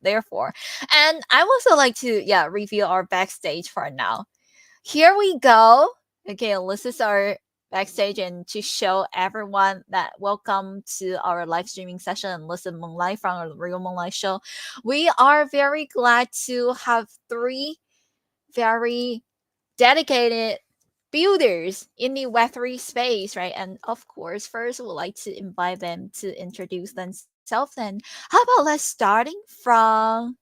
there for. And I also like to reveal our backstage for now. Here we go. Okay, this is our backstage, and to show everyone that welcome to our live streaming session and listen Moonlight from our Real Moonlight show. We are very glad to have three very dedicated builders in the Web3 space, right? And of course, first we'd like to invite them to introduce themselves. And how about let's starting from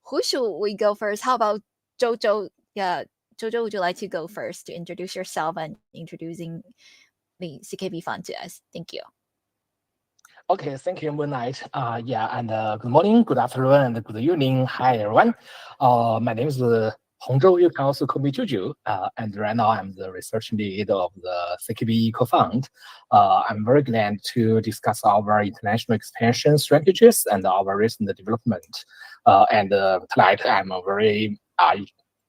who should we go first? How about Jojo? Yeah, Jojo, would you like to go first to introduce yourself and introducing the CKB fund to us? Thank you. Okay, thank you, Moonlight. Good morning, good afternoon, and good evening. Hi, everyone. My name is Hongzhou. You can also call me Juju. And right now I'm the research lead of the CKB co-fund. I'm very glad to discuss our international expansion strategies and our recent development. Tonight I'm very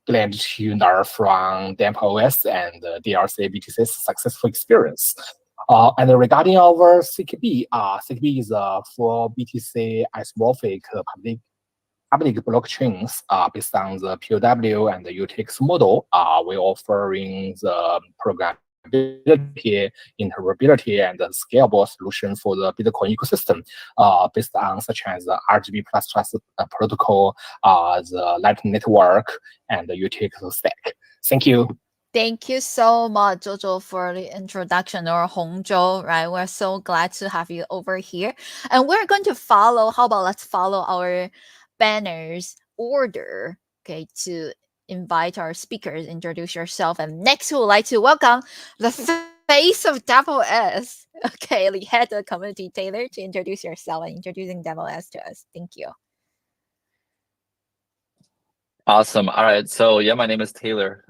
glad to learn from DAMPOS and DRC BTC's successful experience. And regarding our CKB, CKB is for BTC isomorphic public blockchains based on the POW and the UTX model. We're offering the programmability, interoperability, and the scalable solution for the Bitcoin ecosystem based on such as the RGB++ protocol, the Lightning Network, and the UTX stack. Thank you. Thank you so much, Jojo, for the introduction, or Hongzhou, right? We're so glad to have you over here. And we're going to follow, how about let's follow our banners order, okay, to invite our speakers, introduce yourself. And next, we would like to welcome the face of Double S, okay, the head of community, Taylor, to introduce yourself and introducing Double S to us. Thank you. Awesome. All right. So yeah, my name is Taylor.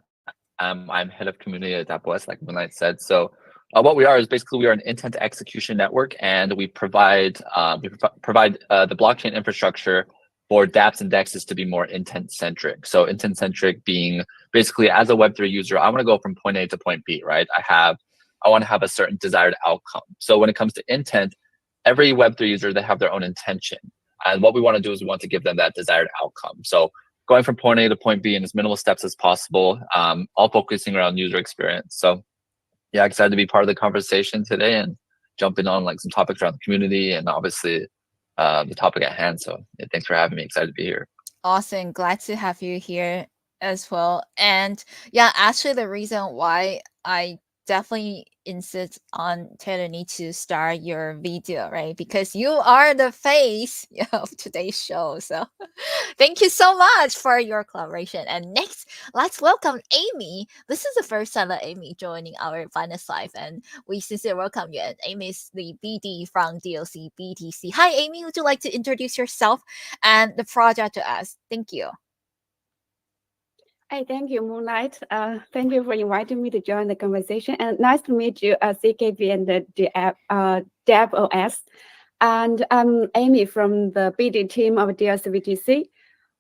I'm head of community at DAppWest, like Moonlight said. So what we are is basically we are an intent execution network, and we provide the blockchain infrastructure for dApps and DEXs to be more intent centric. So intent centric being basically, as a Web3 user, I want to go from point A to point B, right? I want to have a certain desired outcome. So when it comes to intent, every Web3 user, they have their own intention. And what we want to do is we want to give them that desired outcome. So going from point A to point B in as minimal steps as possible, all focusing around user experience. So yeah, excited to be part of the conversation today and jumping on like some topics around the community and obviously the topic at hand. So yeah, thanks for having me. Excited to be here. Awesome. Glad to have you here as well. And yeah, actually the reason why I definitely insist on Taylor need to start your video, right? Because you are the face of today's show. So thank you so much for your collaboration. And next, let's welcome Amy. This is the first time that Amy joining our Finance Live, and we sincerely welcome you. And Amy is the BD from DLC BTC. Hi, Amy. Would you like to introduce yourself and the project to us? Thank you. Hi, thank you, Moonlight. Thank you for inviting me to join the conversation. And nice to meet you, CKB and the DAppOS. And I'm Amy from the BD team of DSVTC.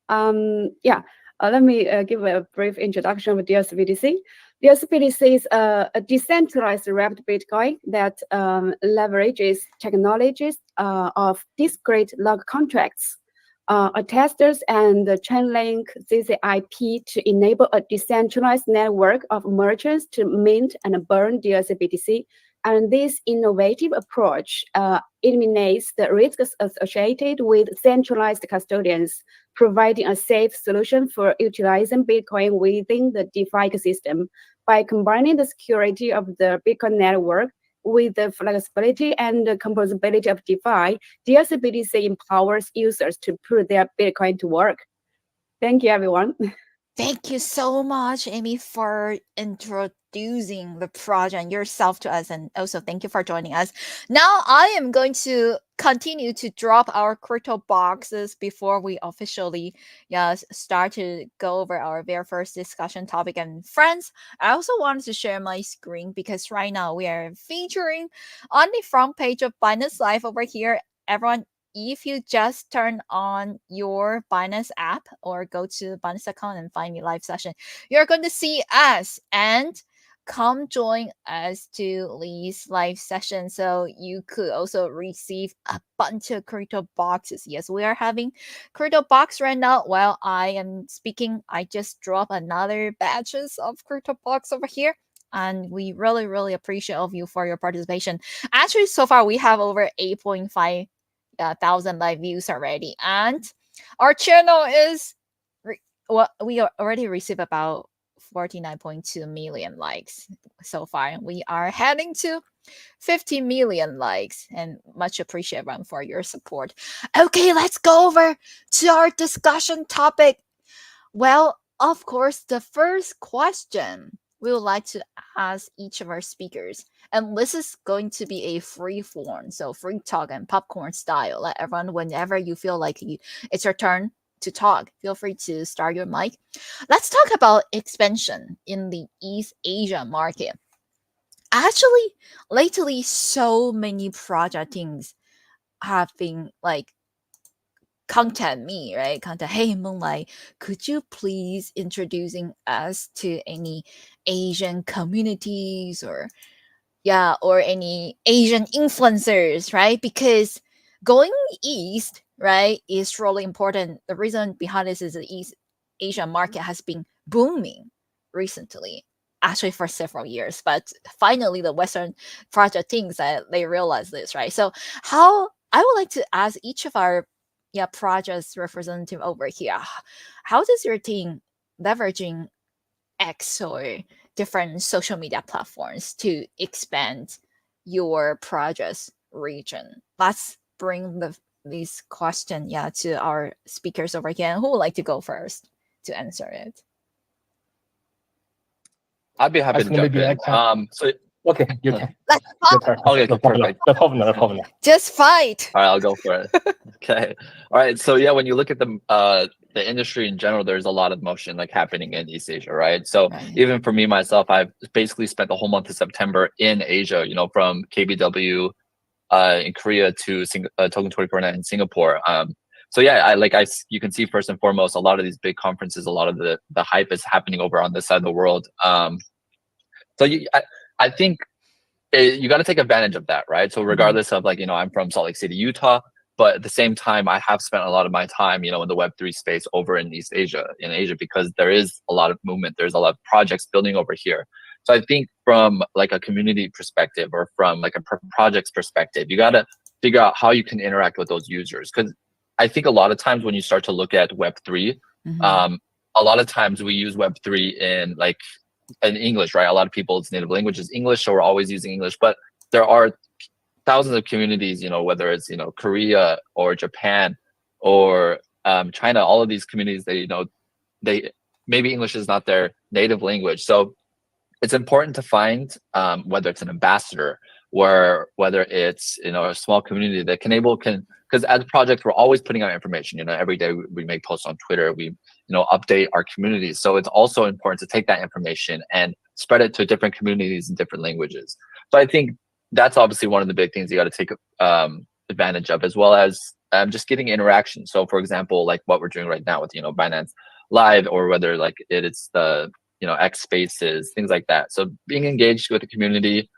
Let me give a brief introduction of DSVTC. DSVTC is a decentralized wrapped Bitcoin that leverages technologies of discrete log contracts, attesters, and Chainlink ZZIP to enable a decentralized network of merchants to mint and burn DSVTC. And this innovative approach eliminates the risks associated with centralized custodians, providing a safe solution for utilizing Bitcoin within the DeFi ecosystem. By combining the security of the Bitcoin network with the flexibility and the composability of DeFi, DSBTC empowers users to put their Bitcoin to work. Thank you, everyone. Thank you so much, Amy, for introducing the project and yourself to us. And also thank you for joining us. Now I am going to continue to drop our crypto boxes before we officially start to go over our very first discussion topic. And friends, I also wanted to share my screen because right now we are featuring on the front page of Binance Live over here. Everyone, if you just turn on your Binance app or go to Binance account and find the live session, you're going to see us. And come join us to these live sessions so you could also receive a bunch of crypto boxes. Yes, we are having crypto box right now while I am speaking. I just dropped another batches of crypto box over here, and we really appreciate all of you for your participation. Actually, so far we have over 8.5 thousand live views already, and our channel is well, we already received about 49.2 million likes so far. We are heading to 50 million likes, and much appreciate everyone for your support. Okay, let's go over to our discussion topic. Well, of course, the first question we would like to ask each of our speakers, and this is going to be a free form, so free talk and popcorn style. Let everyone, whenever you feel like it's your turn to talk, feel free to start your mic. Let's talk about expansion in the East Asia market. Actually, lately, so many project teams have been like contact me, right? Contact, hey Moonlight, could you please introducing us to any Asian communities or any Asian influencers, right? Because going east, right, is really important. The reason behind this is the East Asian market has been booming recently, actually for several years. But finally, the Western project thinks that they realize this, right? So, how I would like to ask each of our projects representative over here, how does your team leveraging X or different social media platforms to expand your project's region? Let's bring this question to our speakers over here. Who would like to go first to answer it? I'd be happy to Actually, jump maybe I in. can. So Okay, you can. Let's Your turn. Okay, No problem. perfect. No problem. No problem. just fight. All right, I'll go for it. Okay. All right. So yeah, when you look at the industry in general, there's a lot of motion like happening in East Asia, right? So Right. even for me myself, I've basically spent the whole month of September in Asia. You know, from KBW in Korea to Token 2049 in Singapore. So yeah, you can see first and foremost a lot of these big conferences, a lot of the hype is happening over on this side of the world. So I think you got to take advantage of that, right? So regardless of like, you know, I'm from Salt Lake City, Utah, but at the same time, I have spent a lot of my time, you know, in the Web3 space over in East Asia, because there is a lot of movement, there's a lot of projects building over here. So I think from like a community perspective or from like a project's perspective, you got to figure out how you can interact with those users. Because I think a lot of times when you start to look at Web3, a lot of times we use Web3 in English, right? A lot of people's native language is English, so we're always using English. But there are thousands of communities, you know, whether it's, you know, Korea or Japan or China, all of these communities, they maybe English is not their native language. So it's important to find whether it's an ambassador or whether it's, you know, a small community that because as a project, we're always putting out information. You know, every day we make posts on Twitter, we, you know, update our communities. So it's also important to take that information and spread it to different communities in different languages. So I think that's obviously one of the big things you got to take advantage of, as well as just getting interaction. So for example, like what we're doing right now with, you know, Binance Live, or whether like it's the, you know, X Spaces, things like that. So being engaged with the community,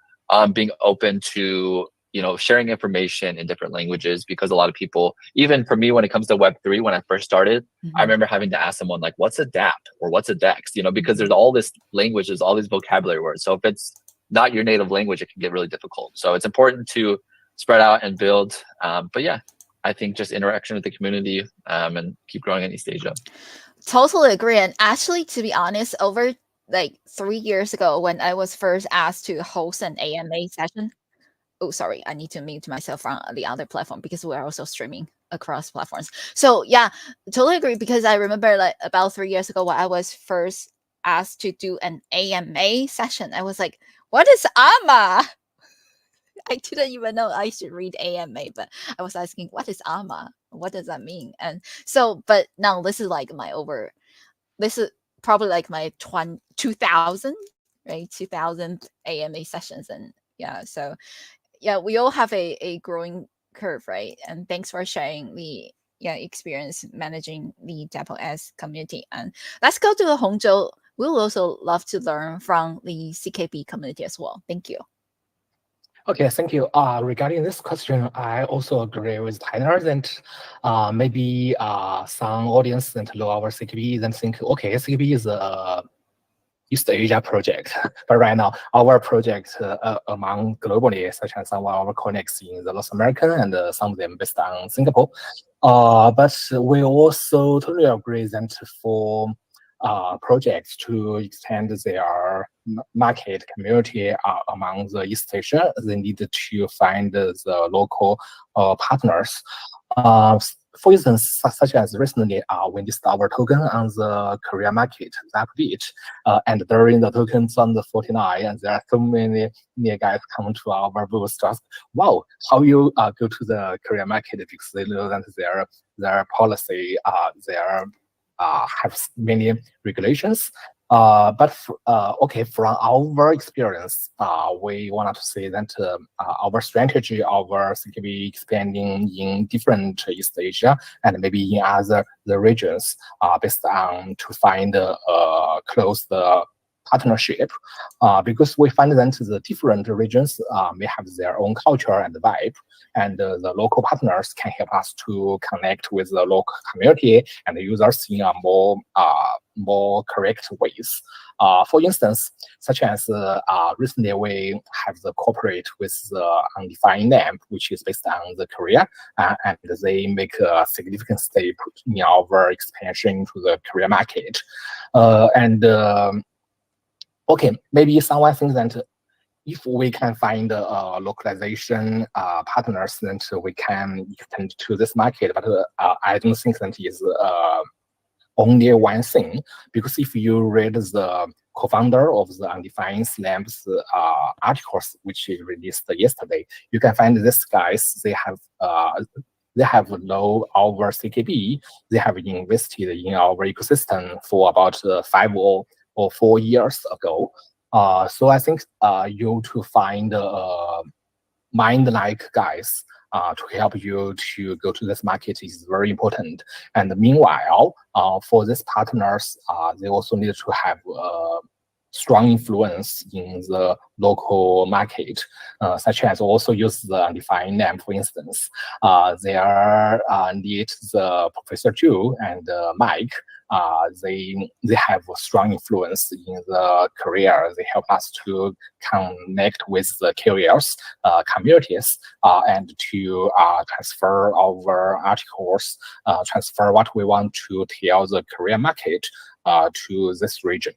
being open to, you know, sharing information in different languages, because a lot of people, even for me, when it comes to Web3, when I first started, I remember having to ask someone like, what's a DApp or what's a DEX, you know, because there's all this language, there's all these vocabulary words. So if it's not your native language, it can get really difficult. So it's important to spread out and build. But yeah, I think just interaction with the community and keep growing in East Asia. Totally agree. And actually, to be honest, over like 3 years ago, when I was first asked to host an AMA session, oh, sorry, I need to mute myself from the other platform because we're also streaming across platforms. So yeah, totally agree, because I remember like about 3 years ago when I was first asked to do an AMA session, I was like, what is AMA? I didn't even know I should read AMA, but I was asking, what is AMA? What does that mean? And so, but now this is like this is probably like my 2000, right? 2000 AMA sessions. And yeah, so yeah, we all have a growing curve, right? And thanks for sharing the experience managing the Dapple S community. And let's go to Hongzhou We'll also love to learn from the CKB community as well. Thank you. Okay, thank you. Regarding this question, I also agree with Tyler that maybe some audience that know our CKB then think, okay, CKB is a East Asia project, but right now our project among globally, such as some of our colleagues in the North American and some of them based on Singapore. But we also totally agree that for projects to extend their market community among the East Asia, they need to find the local partners. For instance, such as recently, we listed our token on the Korea market, the update, and during the tokens on the 49, and there are so many guys come to our booth to ask, wow, how you go to the Korea market, because they know that their policy, have many regulations. But okay, from our experience, we wanted to say that our strategy, our CKB expanding in different East Asia and maybe in other regions, based on to find close the partnership, because we find that the different regions may have their own culture and vibe, and the local partners can help us to connect with the local community and the users in a more correct ways. For instance, such as recently we have the cooperate with the Undefined Lamp, which is based on the Korea, and they make a significant step in our expansion to the Korea market. Okay, maybe someone thinks that if we can find localization partners, then we can extend to this market. But I don't think that is only one thing, because if you read the co-founder of the Undefined Lamps articles, which he released yesterday, you can find these guys, they have know our CKB, they have invested in our ecosystem for about 5 or 4 years ago. So I think you to find mind-like guys to help you to go to this market is very important. And meanwhile, for these partners, they also need to have strong influence in the local market, such as also use the Undefined Lamp, for instance. There need the Professor Zhu and Mike. They have a strong influence in the career. They help us to connect with the carriers, communities, and to transfer our articles, transfer what we want to tell the career market to this region.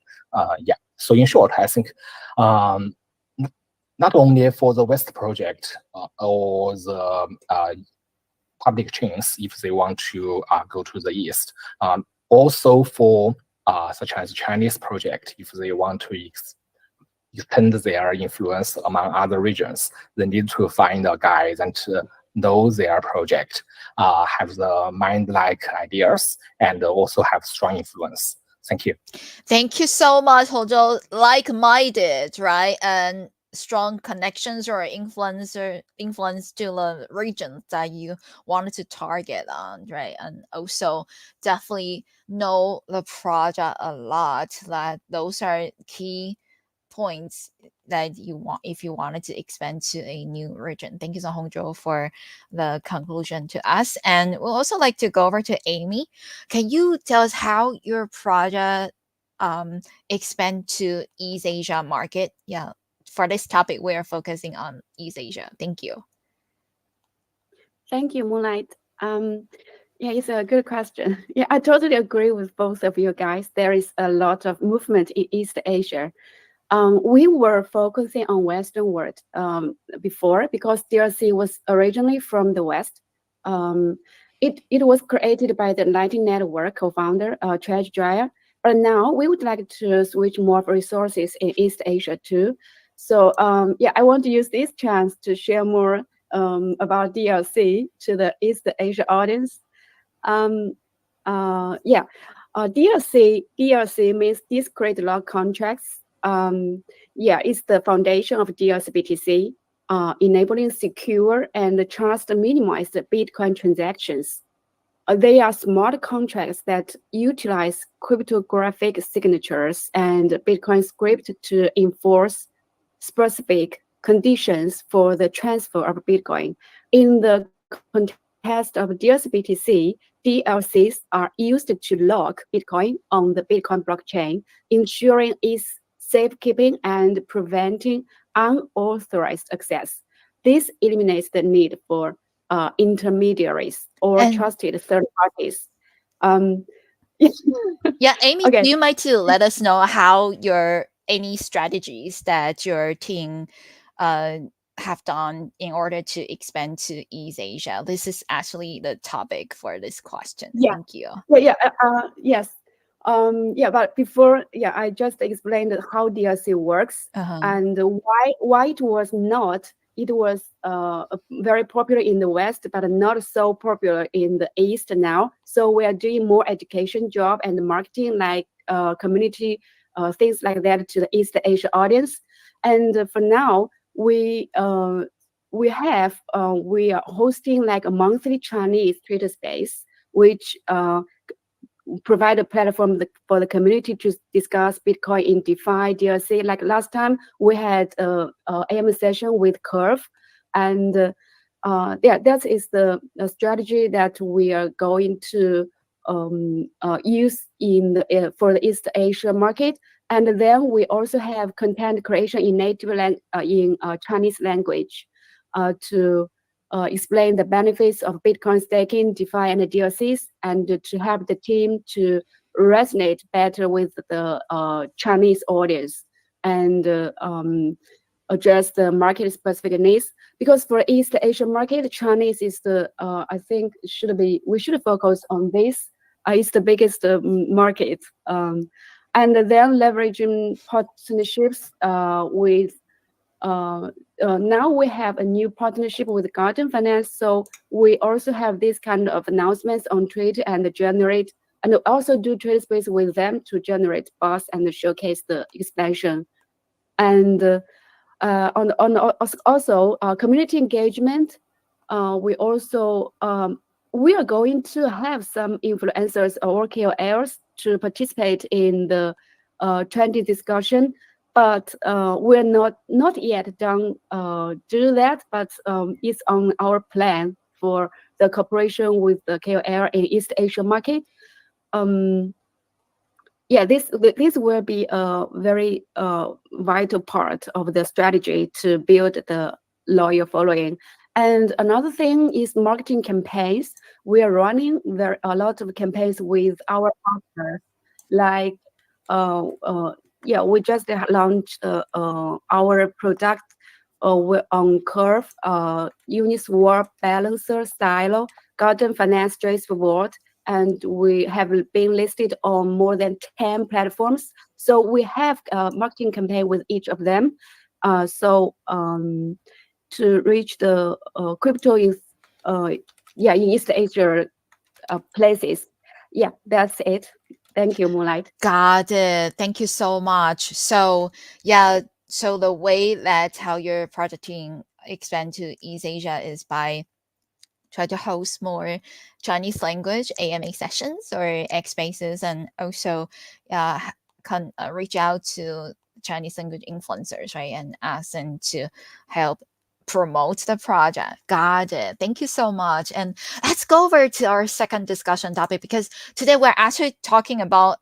Yeah. So in short, I think not only for the West project or the public chains, if they want to go to the East, also for such as Chinese project, if they want to extend their influence among other regions, they need to find a guy that know their project, have the mind-like ideas, and also have strong influence. Thank you. Thank you so much, Hongzhou. Like-minded, right? And strong connections or influence to the region that you wanted to target on, right? And also definitely know the project a lot. That those are key points that you want if you wanted to expand to a new region. Thank you so Hongzhou for the conclusion to us. And we'll also like to go over to Amy. Can you tell us how your project expand to East Asia market? Yeah, for this topic, we are focusing on East Asia. Thank you. Thank you, Moonlight. Yeah, it's a good question. Yeah, I totally agree with both of you guys. There is a lot of movement in East Asia. We were focusing on Western world before because DLC was originally from the West. It was created by the Lightning Network co-founder, Chad Dreyer. But now we would like to switch more of resources in East Asia too. So yeah, I want to use this chance to share more about DLC to the East Asia audience. DLC means discrete log contracts. Yeah, it's the foundation of DLC BTC, enabling secure and trust minimized Bitcoin transactions. they are smart contracts that utilize cryptographic signatures and Bitcoin script to enforce specific conditions for the transfer of Bitcoin. In the context of DSBTC, DLCs are used to lock Bitcoin on the Bitcoin blockchain, ensuring its safekeeping and preventing unauthorized access. This eliminates the need for intermediaries or And trusted third parties. Um, yeah, Amy, okay, you might to let us know how your any strategies that your team uh, have done in order to expand to East Asia. This is actually the topic for this question. yeah, Thank you. yes. Yeah, but before, yeah, I just explained how DLC works Uh-huh. and why it was not. It was very popular in the West, but not so popular in the East now. So we are doing more education job and marketing, like community things like that to the East Asia audience. And for now, we are hosting like a monthly Chinese Twitter space, which provide a platform for the community to discuss Bitcoin in DeFi, DLC. Like last time, we had a AM session with Curve, and yeah, that is the strategy that we are going to use in for the East Asia market. And then we also have content creation in Chinese language to explain the benefits of Bitcoin staking, DeFi, and DLCs, and to help the team to resonate better with the Chinese audience and address the market-specific needs. Because for East Asian market, Chinese is the I think we should focus on this. It's the biggest market, and then leveraging partnerships with now we have a new partnership with Garden Finance, so we also have this kind of announcements on Twitter and also do trade space with them to generate buzz and showcase the expansion. And also community engagement, we also we are going to have some influencers or KOLs to participate in the trendy discussion, but we're not yet done do that, but it's on our plan for the cooperation with the KOL in East Asia market. Yeah, this will be a very vital part of the strategy to build the loyal following. And another thing is marketing campaigns. We are running a lot of campaigns with our partners, like yeah, we just launched our product on Curve, Uniswap Balancer, Stylo, Garden Finance Trace Reward, and we have been listed on more than 10 platforms. So we have a marketing campaign with each of them. To reach the crypto in East Asia places. Yeah, that's it. Thank you, Moonlight. Got it. Thank you so much. So yeah, so the way that how your project team expand to East Asia is by try to host more Chinese language AMA sessions or X spaces, and also reach out to Chinese language influencers, right, and ask them to help promote the project. Got it. Thank you so much. And let's go over to our second discussion topic, because today we're actually talking about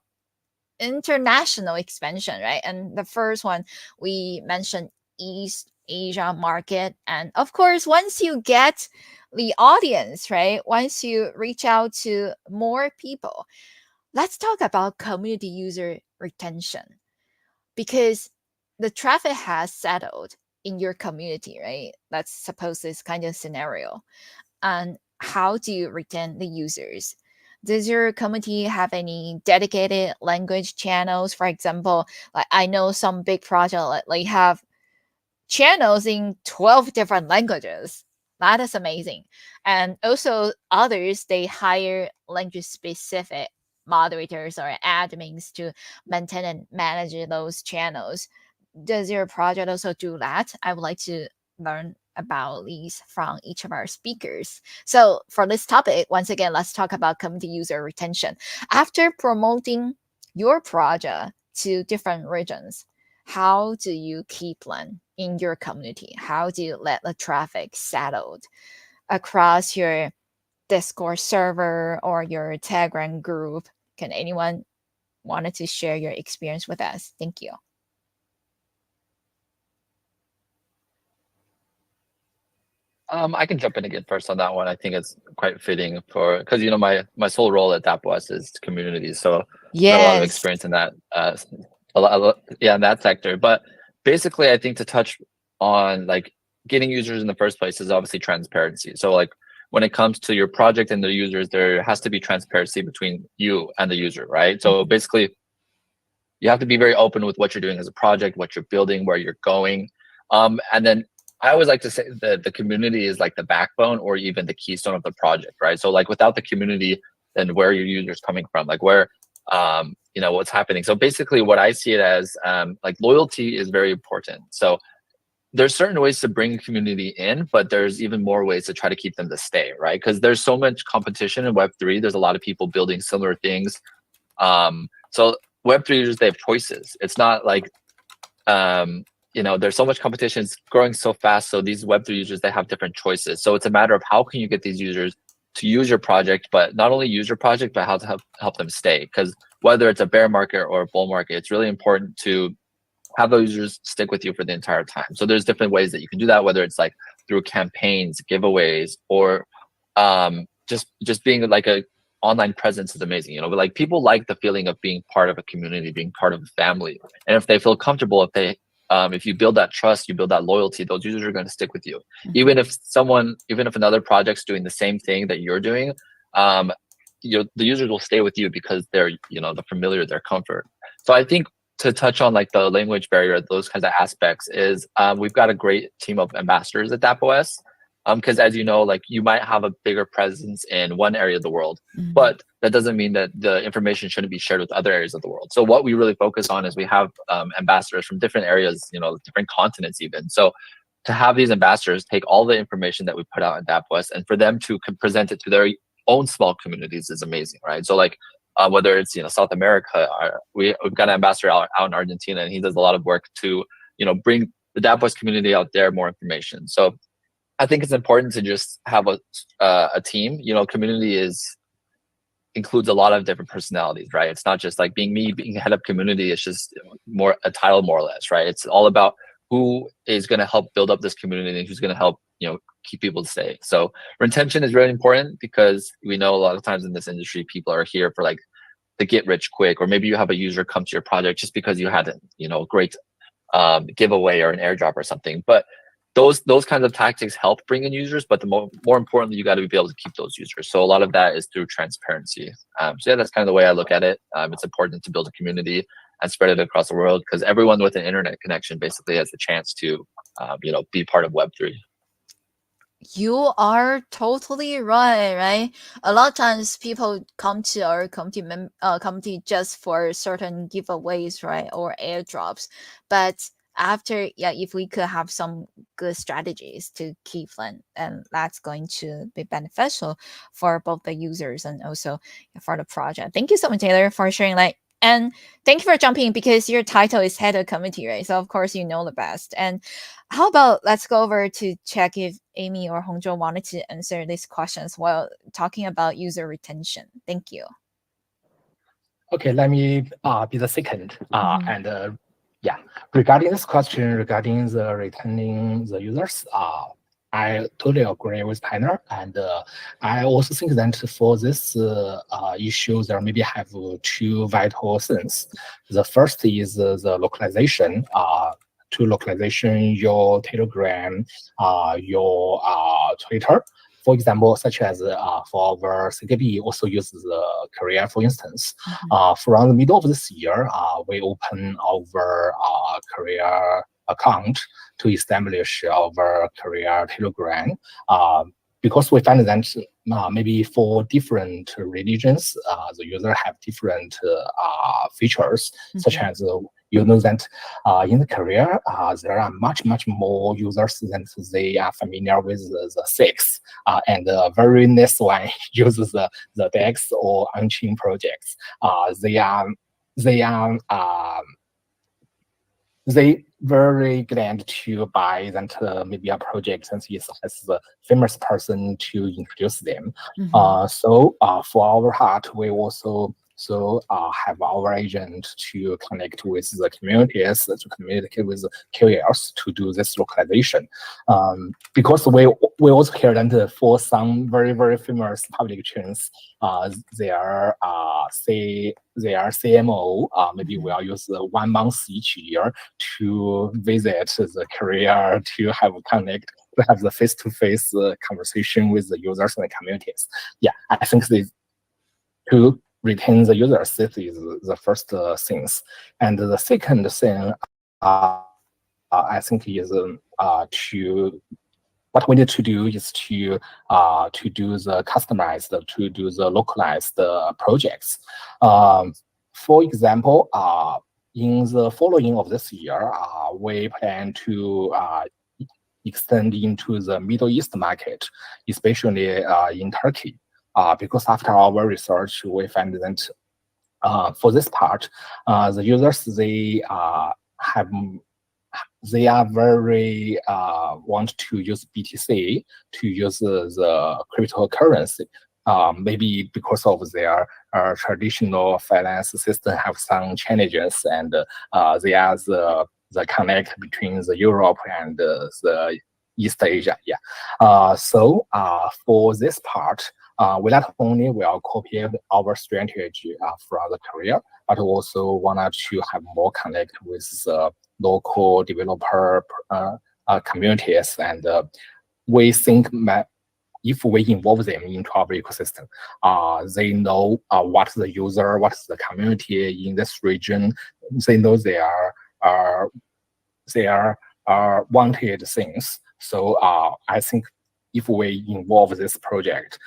international expansion, right? And the first one we mentioned East Asia market. And of course, once you get the audience, right? Once you reach out to more people, let's talk about community user retention, because the traffic has settled in your community, right? Let's suppose this kind of scenario. And how do you retain the users? Does your community have any dedicated language channels? For example, like I know some big project like have channels in 12 different languages. That is amazing. And also others, they hire language specific moderators or admins to maintain and manage those channels. Does your project also do that? I would like to learn about these from each of our speakers. So for this topic, once again, let's talk about community user retention. After promoting your project to different regions, how do you keep them in your community? How do you let the traffic settled across your Discord server or your Telegram group? Can anyone wanted to share your experience with us? Thank you. I can jump in again first on that one. I think it's quite fitting for because my sole role at DAPWS is community, so I have a lot of Yes. experience in that. In that sector. But basically, I think to touch on like getting users in the first place is obviously transparency. So like when it comes to your project and the users, there has to be transparency between you and the user, right? So basically, you have to be very open with what you're doing as a project, what you're building, where you're going, and then I always like to say that the community is like the backbone or even the keystone of the project, right? So like without the community, then where are your users coming from? Like where, what's happening? So basically what I see it as, like loyalty is very important. So there's certain ways to bring a community in, but there's even more ways to try to keep them to stay, right? Because there's so much competition in Web3. There's a lot of people building similar things. So Web3 users, they have choices. It's not like, there's so much competition, it's growing so fast. So these Web3 users, they have different choices. So it's a matter of how can you get these users to use your project, but not only use your project, but how to help them stay. Because whether it's a bear market or a bull market, it's really important to have those users stick with you for the entire time. So there's different ways that you can do that, whether it's like through campaigns, giveaways, or just being like a online presence is amazing, but like people like the feeling of being part of a community, being part of a family. And if they feel comfortable, if you build that trust, you build that loyalty, those users are going to stick with you. Even if another project's doing the same thing that you're doing, the users will stay with you because they're, the familiar, their comfort. So I think to touch on like the language barrier, those kinds of aspects is we've got a great team of ambassadors at DAPOS. Because as you know, like you might have a bigger presence in one area of the world, but that doesn't mean that the information shouldn't be shared with other areas of the world. So what we really focus on is we have ambassadors from different areas, different continents even. So to have these ambassadors take all the information that we put out in DAPWest and for them to present it to their own small communities is amazing, right? So like whether it's South America, we've got an ambassador out in Argentina, and he does a lot of work to bring the DAPWest community out there more information. So I think it's important to just have a team. Community includes a lot of different personalities, right? It's not just like being head of community. It's just more a title, more or less, right? It's all about who is going to help build up this community and who's going to help keep people to stay. So retention is really important because we know a lot of times in this industry, people are here for like the get rich quick, or maybe you have a user come to your project just because you had a great giveaway or an airdrop or something, but those kinds of tactics help bring in users, but the more importantly, you got to be able to keep those users. So a lot of that is through transparency. So yeah, that's kind of the way I look at it. It's important to build a community and spread it across the world because everyone with an internet connection basically has the chance to, be part of Web3. You are totally right? A lot of times people come to our community just for certain giveaways, right, or airdrops, but after if we could have some good strategies to keep them, and that's going to be beneficial for both the users and also for the project. Thank you so much, Taylor, for sharing that. And thank you for jumping in because your title is head of committee, right? So of course you know the best. And how about let's go over to check if Amy or Hongzhou wanted to answer these questions while talking about user retention. Thank you. Okay, let me be the second. Regarding this question regarding the retaining the users, I totally agree with Tyler, and I also think that for this issue, there maybe have two vital things. The first is the localization. To localization your Telegram, your Twitter. For example, such as for our CKB, also uses Korea, for instance. From the middle of this year, we open our Korea account to establish our Korea Telegram. Because we find that maybe for different religions, the user have different features, such as you know that in the Korea, there are much more users than they are familiar with the SIX, and the very next one uses the DEX or on-chain projects. They very glad to buy that maybe a project since it has the famous person to introduce them. So for our part, we also have our agent to connect with the communities, to communicate with the QAs to do this localization. Because we also hear that for some very famous public chains, their CMO maybe will use 1 month each year to visit the Korea to have the face-to-face conversation with the users and the communities. Yeah, I think to retain the users, this is the first things. And the second thing, I think is to what we need to do is to do the customized, to do the localized projects. For example, in the following of this year, we plan to extend into the Middle East market, especially in Turkey. Because after our research, we find that for this part, the users they are very want to use BTC to use the cryptocurrency. Maybe because of their traditional finance system have some challenges, and they are the connect between the Europe and the East Asia. Yeah. So for this part, we not only will copy our strategy from the Korea, but also wanted to have more connect with the local developer communities, and we think if we involve them into our ecosystem, they know what's the user, what's the community in this region. They know they are wanted things. So I think if we involve this project,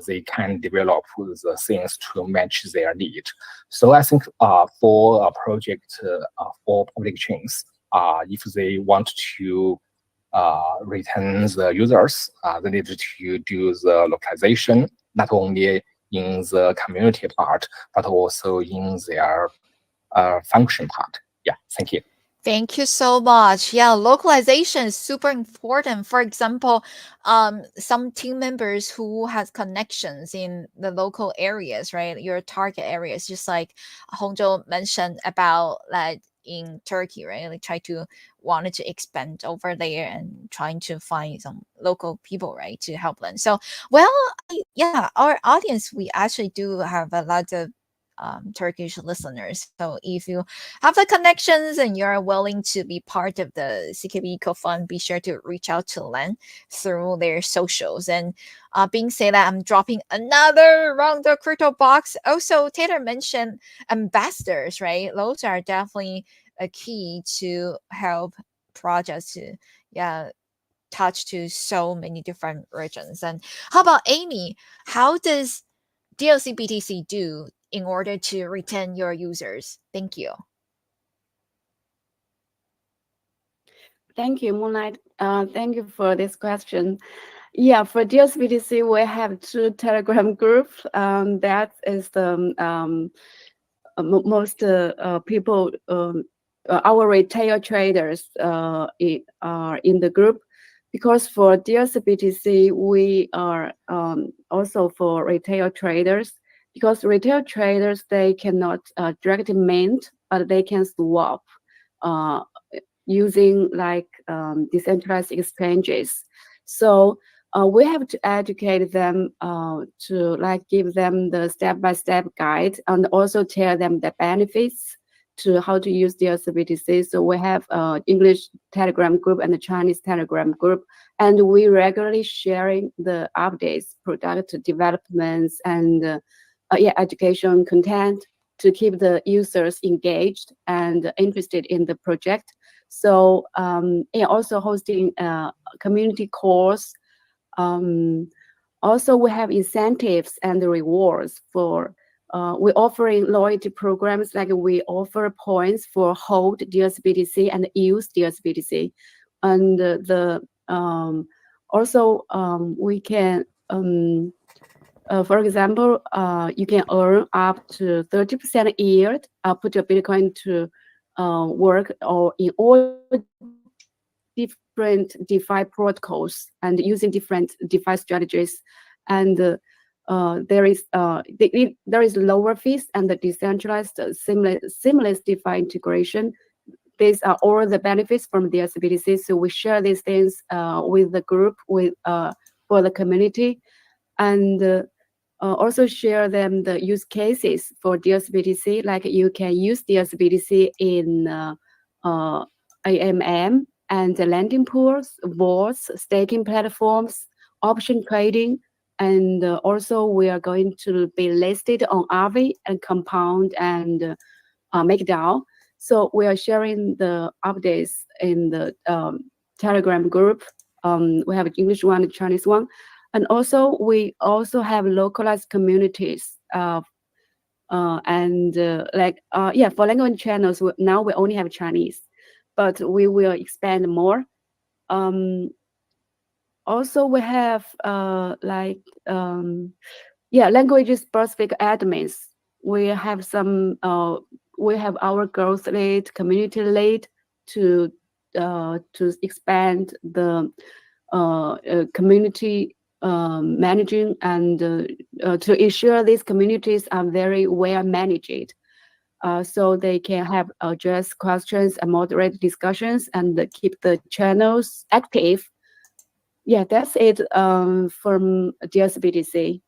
they can develop the things to match their need. So I think for a project for public chains, if they want to retain the users, they need to do the localization, not only in the community part, but also in their function part. Yeah, thank you. Thank you so much. Yeah, localization is super important. For example, some team members who has connections in the local areas, right? Your target areas, just like Hongzhou mentioned about like in Turkey, right? Like wanted to expand over there and trying to find some local people, right, to help them. So, well, yeah, our audience, we actually do have a lot of Turkish listeners. So if you have the connections and you're willing to be part of the CKB Eco Fund, be sure to reach out to Len through their socials. And being said that, I'm dropping another round of crypto box. Also, Taylor mentioned ambassadors, right? Those are definitely a key to help projects to touch to so many different regions. And how about Amy? How does DLC BTC do in order to retain your users? Thank you. Thank you, Moonlight. Thank you for this question. Yeah, for DSBTC, we have 2 Telegram groups. That is the most people, our retail traders are in the group. Because for DSBTC, we are also for retail traders. Because retail traders, they cannot directly mint, but they can swap using like decentralized exchanges. So we have to educate them to like give them the step-by-step guide and also tell them the benefits to how to use DSBTC. So we have English Telegram group and the Chinese Telegram group, and we regularly sharing the updates, product developments, and education content to keep the users engaged and interested in the project. So also hosting community calls. Also, we have incentives and rewards for we're offering loyalty programs, like we offer points for hold DSBTC and use DSBTC. And also we can, for example, you can earn up to 30% yield, put your Bitcoin to work or in all different DeFi protocols and using different DeFi strategies. And there is lower fees and the decentralized seamless DeFi integration. These are all the benefits from the DSBTC. So we share these things with the group, with for the community, and also share them the use cases for DSBTC. Like you can use DSBTC in AMM and the lending pools, vaults, staking platforms, option trading, and also we are going to be listed on Aave and Compound and MakeDAO. So we are sharing the updates in the Telegram group. We have an English one, a Chinese one. And also, we also have localized communities. For language channels, now we only have Chinese, but we will expand more. Also, we have language-specific admins. We have some. We have our growth lead, community lead to expand the community managing and to ensure these communities are very well managed, so they can have address questions and moderate discussions and keep the channels active. Yeah, that's it from DSBTC.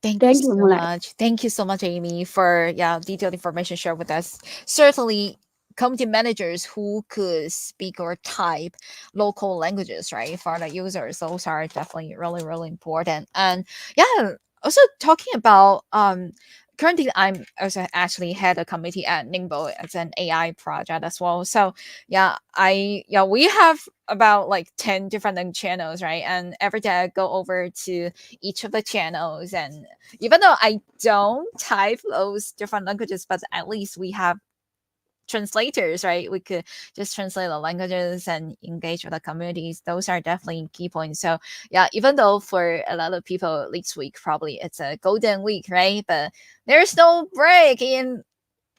Thank you so much. Thank you so much, Amy, for detailed information shared with us. Certainly, community managers who could speak or type local languages, right, for the users, those are definitely really, really important. And also talking about currently I'm also actually head a committee at Ningbo as an AI project as well. So we have about like 10 different channels, right? And every day I go over to each of the channels, and even though I don't type those different languages, but at least we have translators, right? We could just translate the languages and engage with the communities. Those are definitely key points. So even though for a lot of people this week probably it's a golden week, right? But there's no break in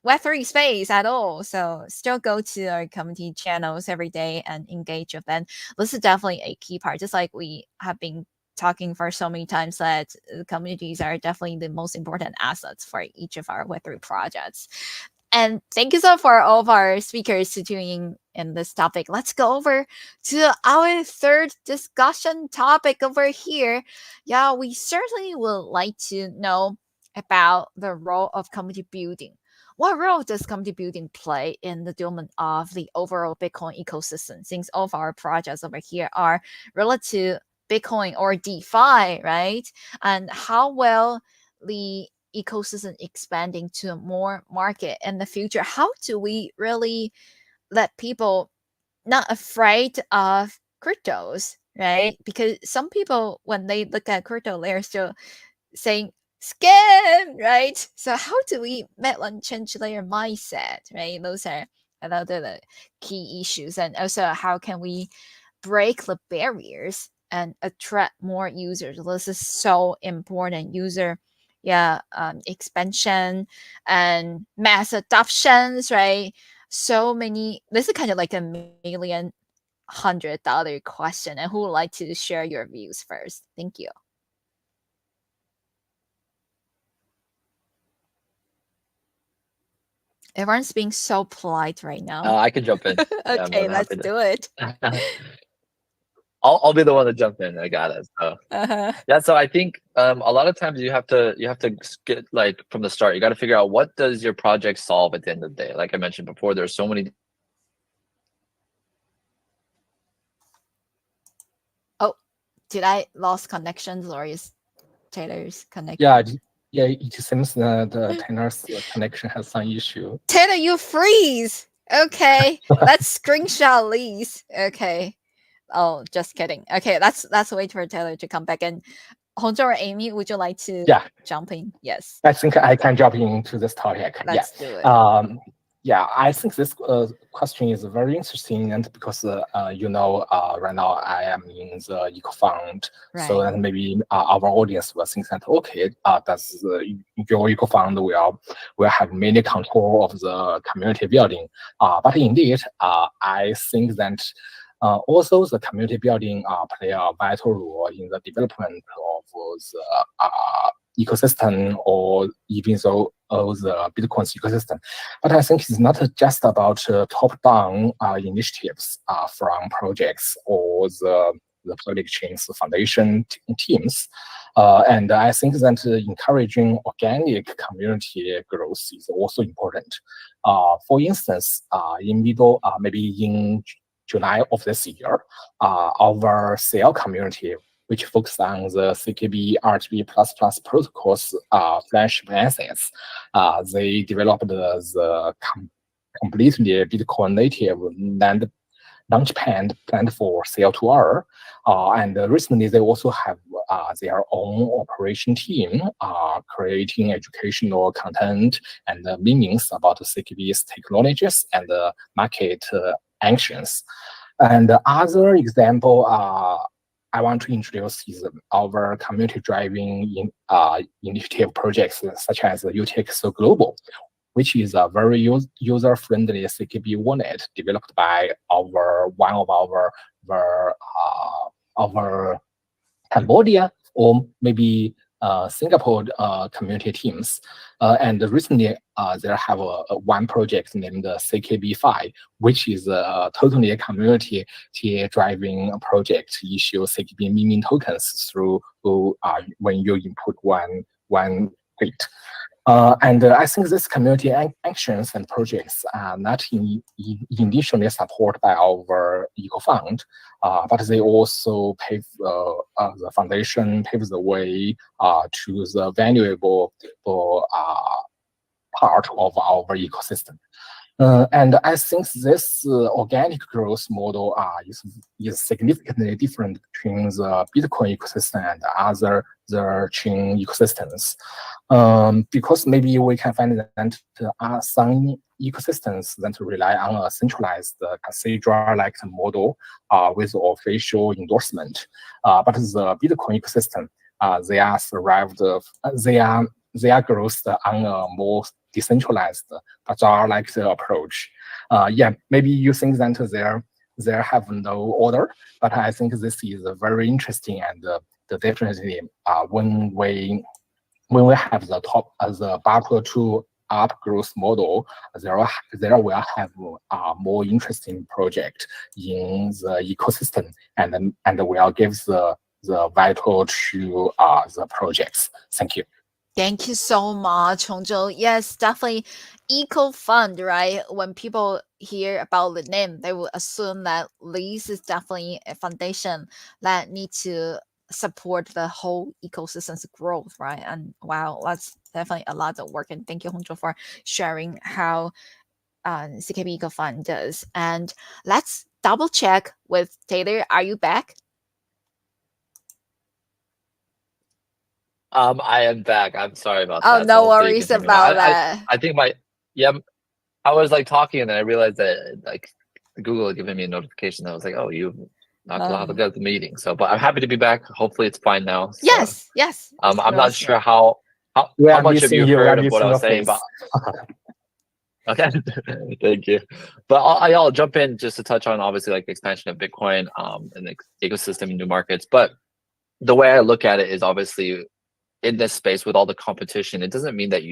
Web3 space at all. So still go to our community channels every day and engage with them. This is definitely a key part, just like we have been talking for so many times, that communities are definitely the most important assets for each of our Web3 projects. And thank you so much for all of our speakers to tuning in this topic. Let's go over to our third discussion topic over here. Yeah, we certainly would like to know about the role of community building. What role does community building play in the development of the overall Bitcoin ecosystem, since all of our projects over here are related to Bitcoin or DeFi, right? And how well the ecosystem expanding to more market in the future? How do we really let people not afraid of cryptos, right? Because some people, when they look at crypto, they're still saying scam, right? So how do we make them change their mindset, right? Those are another the key issues. And also, how can we break the barriers and attract more users? This is so important. User expansion and mass adoptions, right? So many. This is kind of like $1,100,000 question. And who would like to share your views first? Thank you. Everyone's being so polite right now. I can jump in. Okay, let's do it. I'll be the one to jump in. I got it. So so I think a lot of times you have to get, like, from the start. You got to figure out, what does your project solve at the end of the day. Like I mentioned before, there's so many. Oh, did I lost connections, or is Taylor's connection? Yeah, it seems the Taylor's connection has some issue. Taylor, you freeze. Okay, let's screenshot these. Okay. Oh, just kidding. Okay, let's wait for Taylor to come back in. Hongzhou or Amy, would you like to jump in? Yes. I think I can jump into this topic. Let's do it. I think this question is very interesting, and because right now I am in the Eco Fund, so that maybe our audience will think that okay, does your Eco Fund will have many control of the community building? But indeed, I think that also the community building play a vital role in the development of the ecosystem, or even though the Bitcoin's ecosystem. But I think it's not just about top-down initiatives from projects or the public chains foundation teams. And I think that encouraging organic community growth is also important. For instance, maybe in July of this year, our CL community, which focus on the CKB RGB++ protocols flagship assets, they developed the completely Bitcoin native launchpad planned for CL2R. And recently, they also have their own operation team creating educational content and meanings about CKB's technologies and market actions. And the other example I want to introduce is our community driving initiative projects such as UTXO Global, which is a very user-friendly CKB wallet developed by one of our Cambodia or maybe Singapore community teams. And recently, there have one project named CKB5, which is totally a community driving project. Issue CKB meme tokens through when you input one tweet. And I think this community actions and projects are not initially supported by our Eco Fund, but they also pave the foundation, paves the way to the valuable part of our ecosystem. And I think this organic growth model is significantly different between the Bitcoin ecosystem and other chain ecosystems. Because maybe we can find that some ecosystems that rely on a centralized cathedral-like model with official endorsement. But the Bitcoin ecosystem, they are growth on a more decentralized bazaar-like approach. Maybe you think that there have no order, but I think this is very interesting, and definitely when we have the buffer to up growth model, there will have more interesting project in the ecosystem, and will give the vital to the projects. Thank you. Thank you so much, Hongzhou. Yes, definitely Eco Fund, right? When people hear about the name, they will assume that this is definitely a foundation that needs to support the whole ecosystem's growth, right? And wow, that's definitely a lot of work. And thank you, Hongzhou, for sharing how CKB Eco Fund does. And let's double check with Taylor. Are you back? I am back. I'm sorry about Oh, that. no So hopefully you worries can hear me about now. that. I think I was like talking and then I realized that like Google had given me a notification. I was like, oh, you've not allowed to go to the meeting. So, but I'm happy to be back. Hopefully it's fine now. So, Yes. I'm not sure how much of you heard of what I was saying, but okay, thank you. But I'll jump in just to touch on obviously like the expansion of Bitcoin and the ecosystem in new markets. But the way I look at it is obviously in this space with all the competition, it doesn't mean that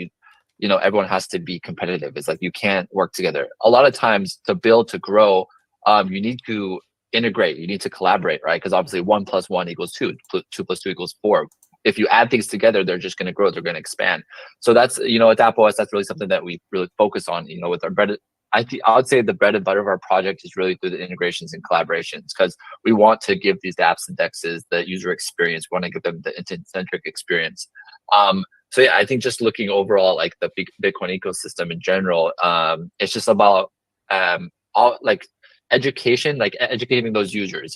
everyone has to be competitive. It's like you can't work together. A lot of times to build, to grow, you need to integrate, you need to collaborate, right? Because obviously 1 + 1 = 2, 2 + 2 = 4. If you add things together, they're just going to grow, they're going to expand. So that's, at DAppOS, that's really something that we really focus on, with our bread. I would say the bread and butter of our project is really through the integrations and collaborations, because we want to give these dApps and DEXs the user experience. We want to give them the intent-centric experience. So yeah, I think just looking overall, like the Bitcoin ecosystem in general, it's just about education, like educating those users.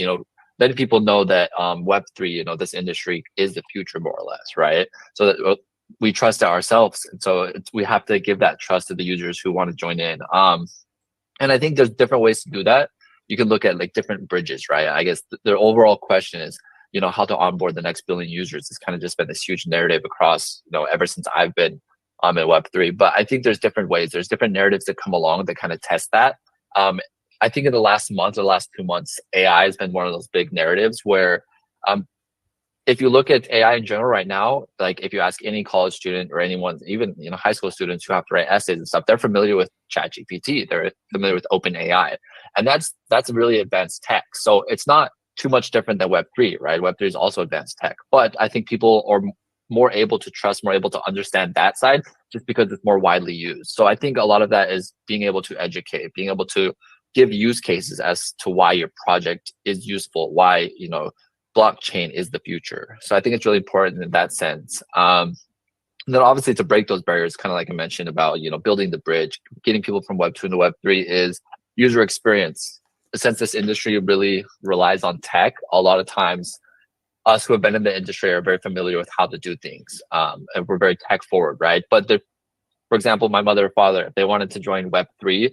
letting people know that Web3, this industry is the future more or less, right? So that we trust it ourselves, and so we have to give that trust to the users who want to join in. And I think there's different ways to do that. You can look at like different bridges, right? I guess the overall question is, how to onboard the next billion users. It's kind of just been this huge narrative across, ever since I've been at Web3. But I think there's different ways. There's different narratives that come along that kind of test that. I think in the last month or the last 2 months, AI has been one of those big narratives where if you look at AI in general right now, like if you ask any college student or anyone, even high school students who have to write essays and stuff, they're familiar with ChatGPT. They're familiar with OpenAI, and that's really advanced tech. So it's not too much different than Web3, right? Web3 is also advanced tech, but I think people are more able to trust, more able to understand that side just because it's more widely used. So I think a lot of that is being able to educate, being able to give use cases as to why your project is useful, why blockchain is the future. So I think it's really important in that sense. And then obviously to break those barriers, kind of like I mentioned about building the bridge, getting people from Web 2 into Web 3 is user experience. Since this industry really relies on tech, a lot of times us who have been in the industry are very familiar with how to do things, and we're very tech forward, right? But for example, my mother or father, if they wanted to join Web 3,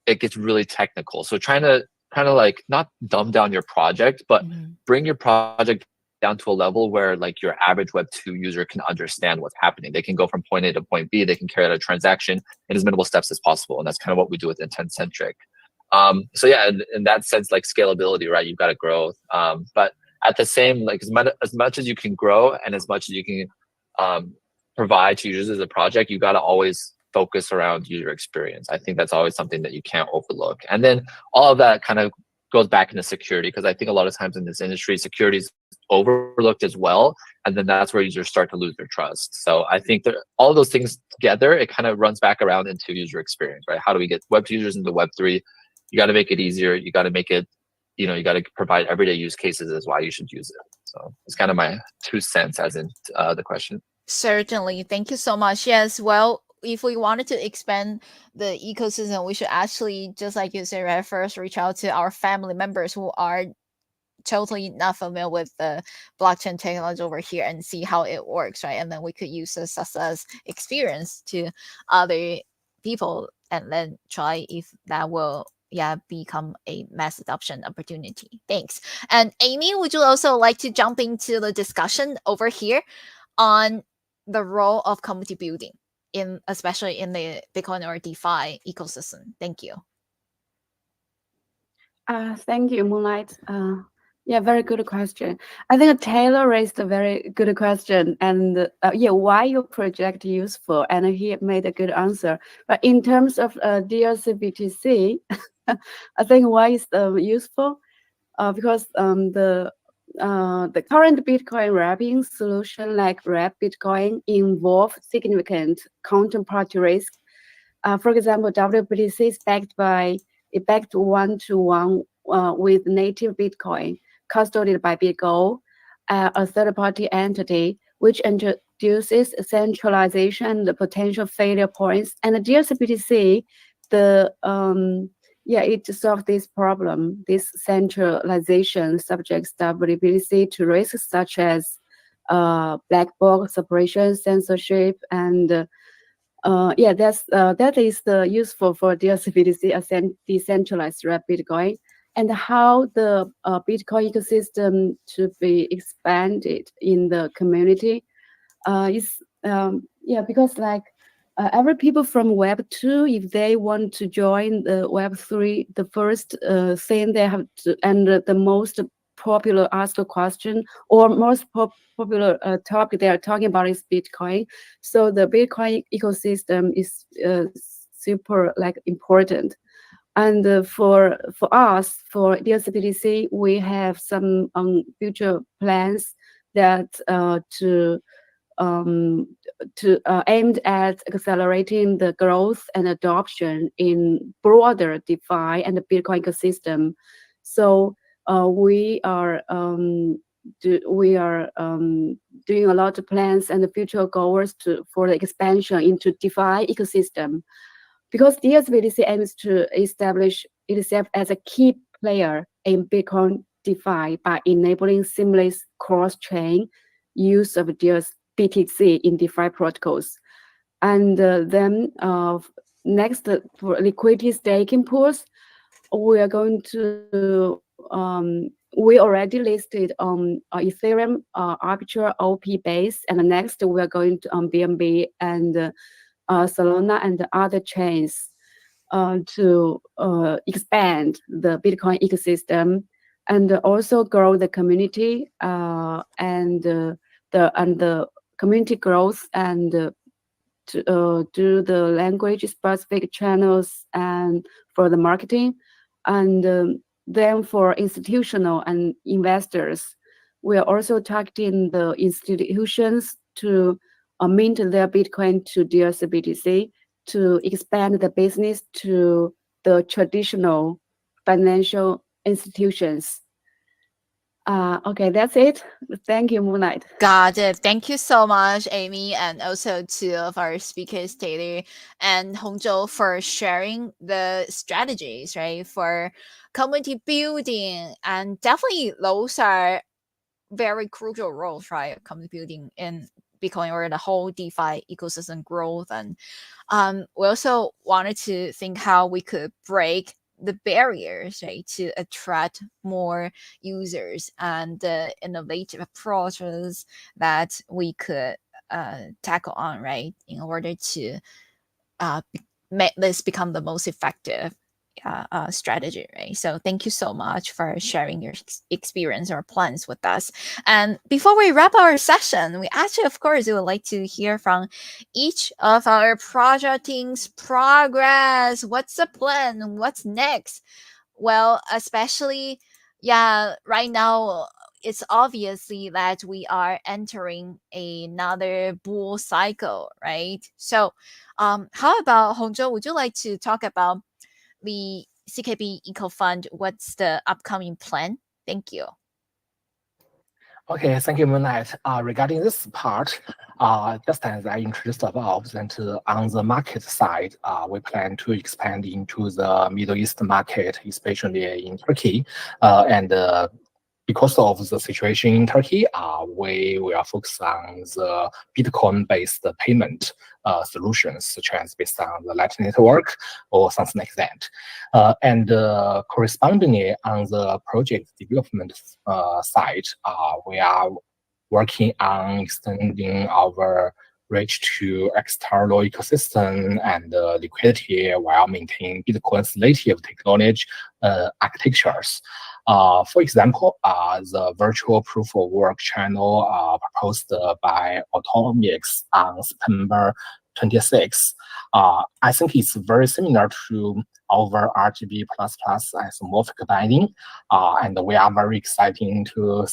it gets really technical. So trying to kind of like not dumb down your project, but bring your project down to a level where like your average Web 2 user can understand what's happening. They can go from point A to point B. They can carry out a transaction in as minimal steps as possible. And that's kind of what we do with Intent Centric. So yeah, in that sense, like scalability, right? You've got to grow. But at the same, like as much as you can grow and as much as you can provide to users as a project, you got to always focus around user experience. I think that's always something that you can't overlook. And then all of that kind of goes back into security, because I think a lot of times in this industry, security is overlooked as well. And then that's where users start to lose their trust. So I think that all of those things together, it kind of runs back around into user experience, right? How do we get Web 2 users into Web 3? You got to make it easier. You got to make it, you got to provide everyday use cases as why you should use it. So it's kind of my 2 cents as in the question. Certainly. Thank you so much. Yes. Well, if we wanted to expand the ecosystem, we should actually, just like you said, right, first reach out to our family members who are totally not familiar with the blockchain technology over here and see how it works, right? And then we could use the success experience to other people and then try if that will become a mass adoption opportunity. Thanks. And Amy, would you also like to jump into the discussion over here on the role of community building, especially in the Bitcoin or DeFi ecosystem? Thank you. Thank you, Moonlight. Yeah, very good question. I think Taylor raised a very good question, and why your project useful, and he made a good answer. But in terms of DRC-BTC, I think why is useful? Because the current Bitcoin wrapping solution, like Wrap Bitcoin, involve significant counterparty risk. For example, WBTC is backed 1-to-1 with native Bitcoin, custodied by BitGo, a third-party entity, which introduces centralization and the potential failure points. And the DRC-BTC, it solves this problem. This centralization subjects WBTC to risks such as black box operation, censorship, and that is the useful for DRC-BTC, a decentralized wrap Bitcoin, and how the Bitcoin ecosystem to be expanded in the community because like every people from Web 2, if they want to join the Web 3, the first thing they have to, and the most popular asked question or most popular topic they are talking about is Bitcoin. So the Bitcoin ecosystem is super important. And for us, for DRC-BTC, we have some future plans that aimed at accelerating the growth and adoption in broader DeFi and the Bitcoin ecosystem. So we are doing a lot of plans and the future goals for the expansion into DeFi ecosystem, because DRC-BTC aims to establish itself as a key player in Bitcoin DeFi by enabling seamless cross-chain use of BTC in DeFi protocols. And then next, for liquidity staking pools, we are going to we already listed on Ethereum Arbiter OP base, and next we are going to BNB and Solana and other chains to expand the Bitcoin ecosystem and also grow the community and the community growth and to do the language specific channels and for the marketing. And then for institutional and investors, we are also targeting the institutions to mint their Bitcoin to DRC-BTC to expand the business to the traditional financial institutions. Okay, that's it. Thank you, Moonlight. Got it. Thank you so much, Amy, and also two of our speakers, Taylor and Hongzhou, for sharing the strategies, right, for community building. And definitely those are very crucial roles, right, community building in Bitcoin or the whole DeFi ecosystem growth. And we also wanted to think how we could break the barriers, right, to attract more users and the innovative approaches that we could tackle on, right, in order to make this become the most effective strategy, right? So thank you so much for sharing your experience or plans with us. And before we wrap our session, we actually, of course, would like to hear from each of our project teams' progress. What's the plan? What's next? Well, especially, yeah, right now, it's obviously that we are entering another bull cycle, right? So how about Hongzhou, would you like to talk about the CKB Eco Fund? What's the upcoming plan? Thank you. Okay, thank you, Moonlight. Regarding this part, just as I introduced above, that on the market side, we plan to expand into the Middle East market, especially in Turkey, and because of the situation in Turkey, we will focus on the Bitcoin-based payment solutions, such as based on the Lightning Network or something like that. And correspondingly, on the project development side, we are working on extending our reach to external ecosystem and liquidity while maintaining Bitcoin's native technology architectures. For example, the virtual proof of work channel proposed by Atomics on September 26. I think it's very similar to our RGB++ as morphic binding, and we are very excited to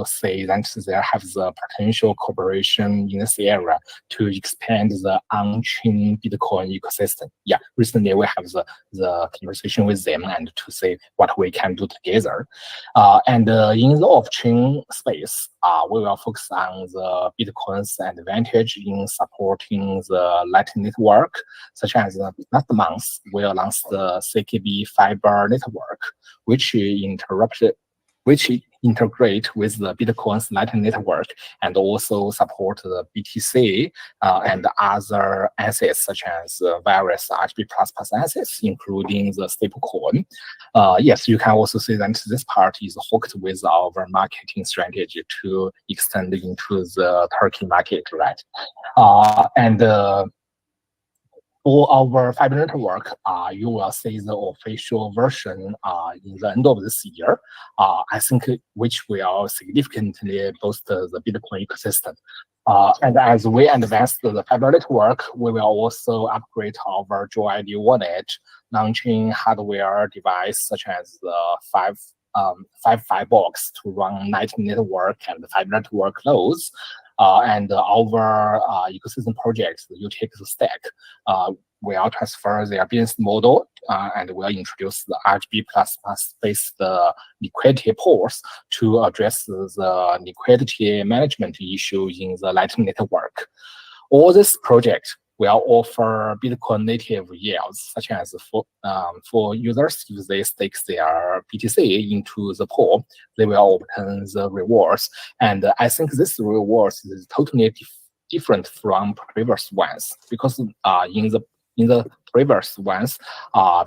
say that there have the potential cooperation in this area to expand the on-chain Bitcoin ecosystem. Yeah, recently we have the conversation with them and to say what we can do together. And in the off-chain space, we will focus on the Bitcoin's advantage in supporting the Lightning Network, such as last month we announced the CKB fiber network, which integrate with the Bitcoin's Lightning Network and also support the BTC and other assets such as various RGB++ assets, including the stablecoin. Yes, you can also see that this part is hooked with our marketing strategy to extend into the Turkey market, right? For our fiber network, you will see the official version in the end of this year. I think which will significantly boost the Bitcoin ecosystem. And as we advance the fiber network, we will also upgrade our Dual ID wallet, launching hardware device such as the 5 box to run Lightning Network and the fiber network nodes. And our ecosystem projects, the UTX stack, will transfer their business model and will introduce the RGB++ based liquidity pools to address the liquidity management issue in the Lightning Network. All this project will offer Bitcoin native yields, such as for users, if they stake their BTC into the pool, they will obtain the rewards. And I think this rewards is totally different from previous ones, because in the previous ones,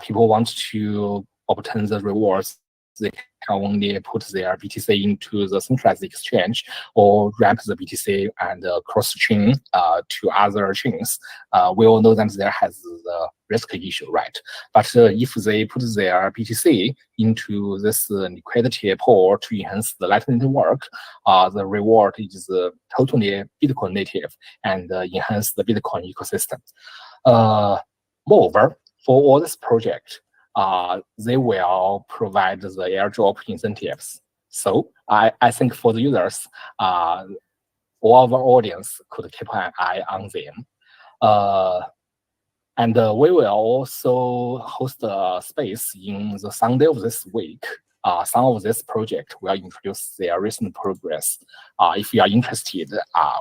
people want to obtain the rewards, they can only put their BTC into the centralized exchange or ramp the BTC and cross-chain to other chains. We all know that there has the risk issue, right? But if they put their BTC into this liquidity pool to enhance the Lightning Network, the reward is totally Bitcoin native and enhance the Bitcoin ecosystem. Moreover, for all this project, they will provide the airdrop incentives. So I think for the users, all of our audience could keep an eye on them. And we will also host a space in the Sunday of this week. Some of this project will introduce their recent progress. If you are interested,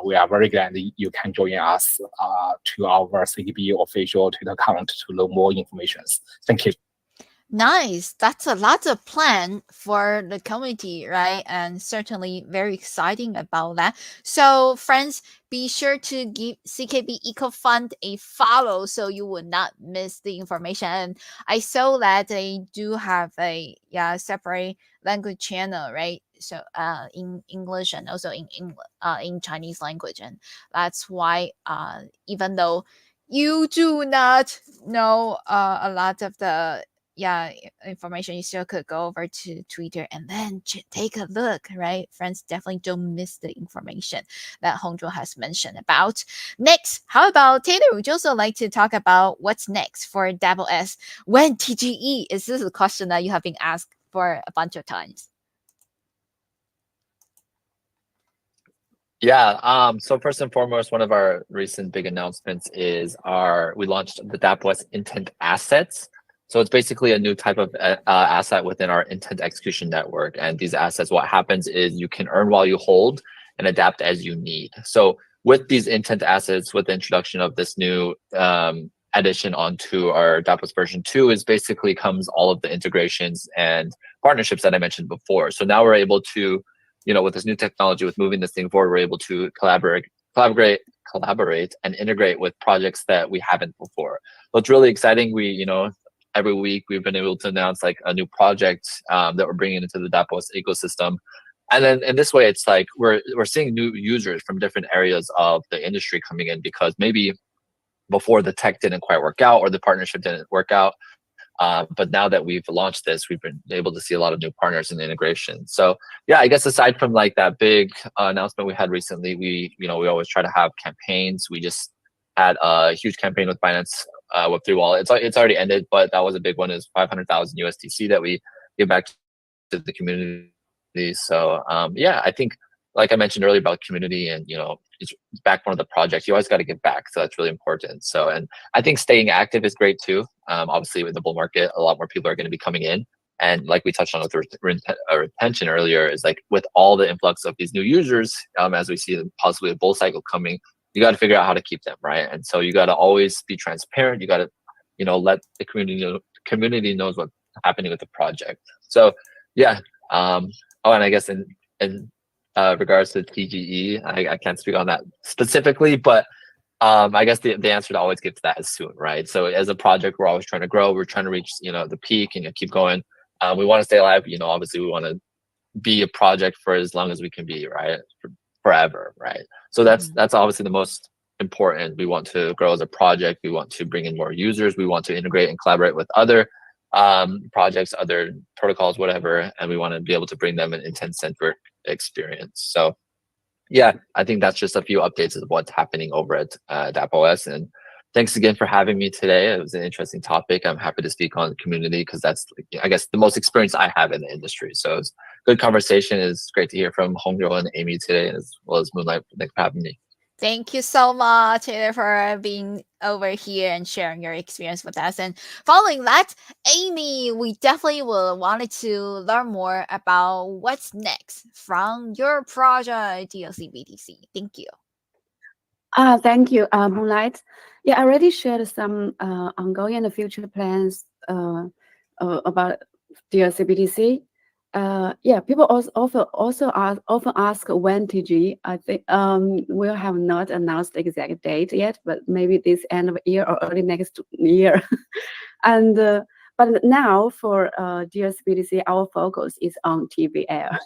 we are very glad you can join us to our CKB official Twitter account to know more information. Thank you. Nice. That's a lot of plan for the community, right? And certainly very exciting about that. So friends, be sure to give CKB Eco Fund a follow so you will not miss the information. And I saw that they do have a separate language channel, right? So in English and also in Chinese language. And that's why even though you do not know a lot of the information, you still could go over to Twitter and then take a look, right? Friends, definitely don't miss the information that Hongzhou has mentioned about. Next, how about Taylor? Would you also like to talk about what's next for Double S? When TGE? Is this a question that you have been asked for a bunch of times? Yeah. So first and foremost, one of our recent big announcements is we launched the DAppWest Intent Assets. So it's basically a new type of asset within our intent execution network. And these assets, what happens is you can earn while you hold and adapt as you need. So with these intent assets, with the introduction of this new addition onto our DAppWest version 2, is basically comes all of the integrations and partnerships that I mentioned before. So now we're able to, with this new technology, with moving this thing forward, we're able to collaborate and integrate with projects that we haven't before. So it's really exciting. Every week we've been able to announce like a new project that we're bringing into the DAppWest ecosystem. And then in this way, it's like we're seeing new users from different areas of the industry coming in, because maybe before the tech didn't quite work out or the partnership didn't work out. But now that we've launched this, we've been able to see a lot of new partners and integration. So yeah, I guess aside from like that big announcement we had recently, we always try to have campaigns. We just had a huge campaign with Binance Web3 wallet. It's already ended, but that was a big one. Is 500,000 USDC that we give back to the community. So yeah, I think like I mentioned earlier about community and it's backbone of the project. You always got to give back, so that's really important. So, and I think staying active is great too. Obviously, with the bull market, a lot more people are going to be coming in, and like we touched on with retention earlier, is like with all the influx of these new users, as we see possibly a bull cycle coming, you got to figure out how to keep them, right? And so you got to always be transparent. You got to let the community knows what's happening with the project. So yeah. And I guess in regards to TGE, I can't speak on that specifically, but I guess the answer to always get to that is soon, right? So as a project, we're always trying to grow. We're trying to reach the peak and keep going. We want to stay alive. Obviously we want to be a project for as long as we can be, right? Forever, right? So that's obviously the most important. We want to grow as a project. We want to bring in more users. We want to integrate and collaborate with other projects, other protocols, whatever, and we want to be able to bring them an intent-centric experience. So yeah, I think that's just a few updates of what's happening over at DAppOS. And thanks again for having me today. It was an interesting topic. I'm happy to speak on the community because that's, I guess, the most experience I have in the industry. So it's good conversation. It's great to hear from Hongzhou and Amy today, as well as Moonlight. Thanks for having me. Thank you so much, Taylor, for being over here and sharing your experience with us. And following that, Amy, we definitely will wanted to learn more about what's next from your project, DLC BTC. Thank you. Thank you, Moonlight. Yeah, I already shared some ongoing and future plans about DLCBDC. Yeah, people often ask when TG. I think we have not announced the exact date yet, but maybe this end of year or early next year. And but now for DLCBDC, our focus is on TVL.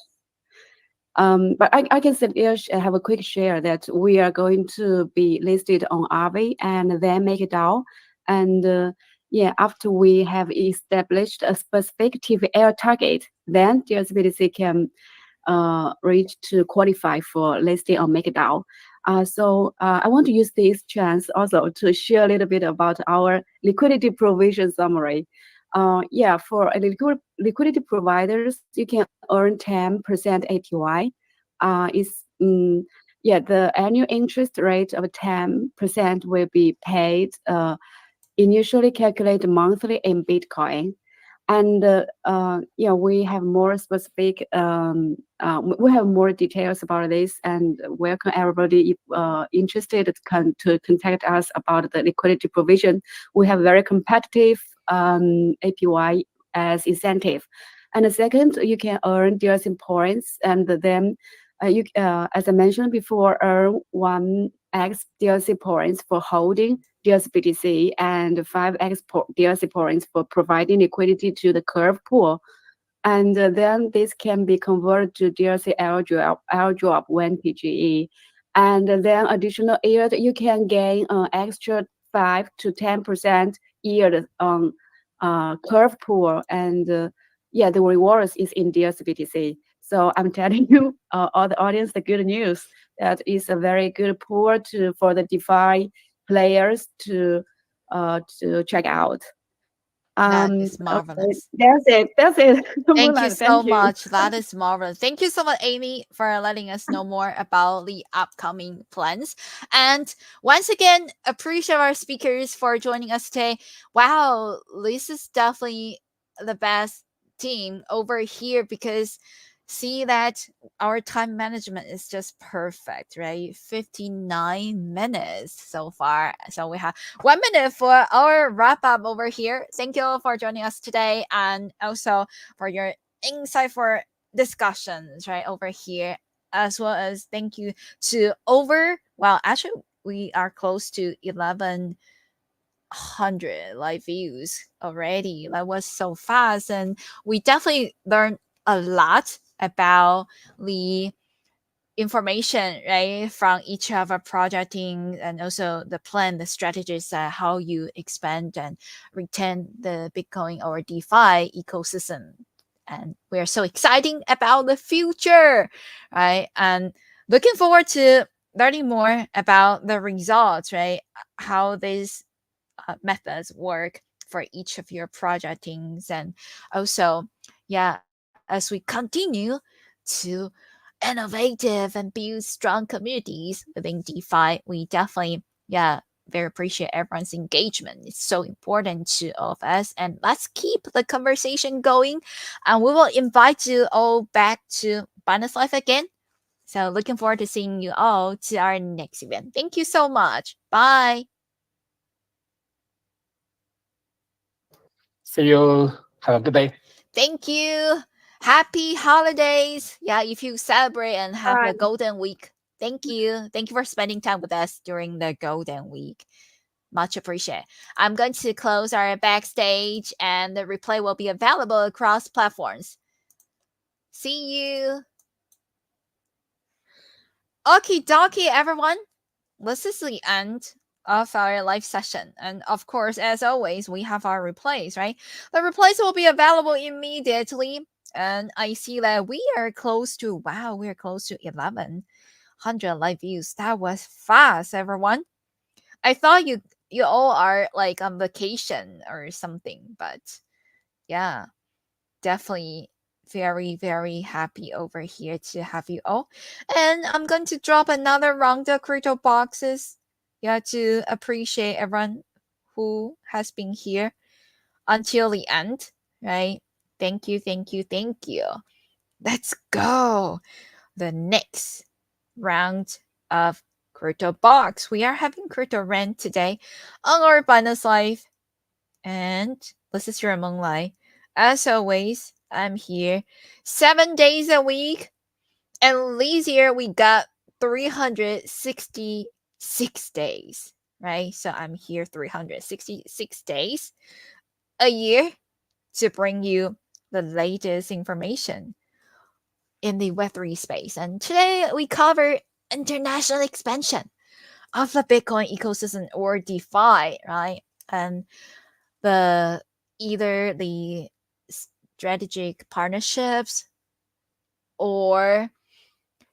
But I can have a quick share that we are going to be listed on Aave and then make it out. And yeah, after we have established a specific TVL target, then DSBDC can reach to qualify for listing on MakerDAO. So I want to use this chance also to share a little bit about our liquidity provision summary. Yeah, for a liquidity providers, you can earn 10% ATY. Yeah, the annual interest rate of 10% will be paid. Initially calculated monthly in Bitcoin. And yeah, we have more specific, we have more details about this, and welcome everybody if interested to contact us about the liquidity provision. We have very competitive APY as incentive. And the second, you can earn DLC points, and then you, as I mentioned before, earn 1x DLC points for holding DLC BTC and 5x DLC points for providing liquidity to the Curve pool. And then this can be converted to DLC airdrop when PGE. And then additional yield, you can gain an extra 5 to 10% yield on Curve pool. And yeah, the rewards is in DLC BTC. So I'm telling you, all the audience, the good news that is a very good pool for the DeFi players to check out. That is Okay, marvelous. that's it. That's it. Thank you Moonlight, so thank you. much. That is marvelous. Thank you so much, Amy, for letting us know more about the upcoming plans. And once again, appreciate our speakers for joining us today. Wow, this is definitely the best team over here because see that our time management is just perfect, right? 59 minutes so far. So we have 1 minute for our wrap up over here. Thank you all for joining us today and also for your insightful discussions right over here, as well as thank you to actually we are close to 1100 live views already. That was so fast, and we definitely learned a lot about the information right from each of our projecting and also the plan, the strategies, how you expand and retain the Bitcoin or DeFi ecosystem. And we are so exciting about the future, right? And looking forward to learning more about the results, right? How these methods work for each of your projectings, and also as we continue to innovative and build strong communities within DeFi, we definitely very appreciate everyone's engagement. It's so important to all of us, and let's keep the conversation going, and we will invite you all back to Binance Live again. So looking forward to seeing you all to our next event. Thank you so much. Bye. See you. Have a good day. Thank you. Happy holidays. Yeah, if you celebrate and have the golden week. Thank you. Thank you for spending time with us during the golden week. Much appreciated. I'm going to close our backstage and the replay will be available across platforms. See you. Okie dokie, everyone. This is the end of our live session. And of course, as always, we have our replays, right? The replays will be available immediately. And I see that we are close to 1100 live views. That was fast, everyone. I thought you all are like on vacation or something, but yeah, definitely very, very happy over here to have you all. And I'm going to drop another round of crypto boxes. Yeah, to appreciate everyone who has been here until the end, right? Thank you, thank you, thank you. Let's go. The next round of Crypto Box. We are having Crypto Rant today on our Binance Live. And this is your Meng Lai. As always, I'm here 7 days a week. And this year we got 366 days, right? So I'm here 366 days a year to bring you the latest information in the Web3 space. And today we cover international expansion of the Bitcoin ecosystem or DeFi, right? And either the strategic partnerships or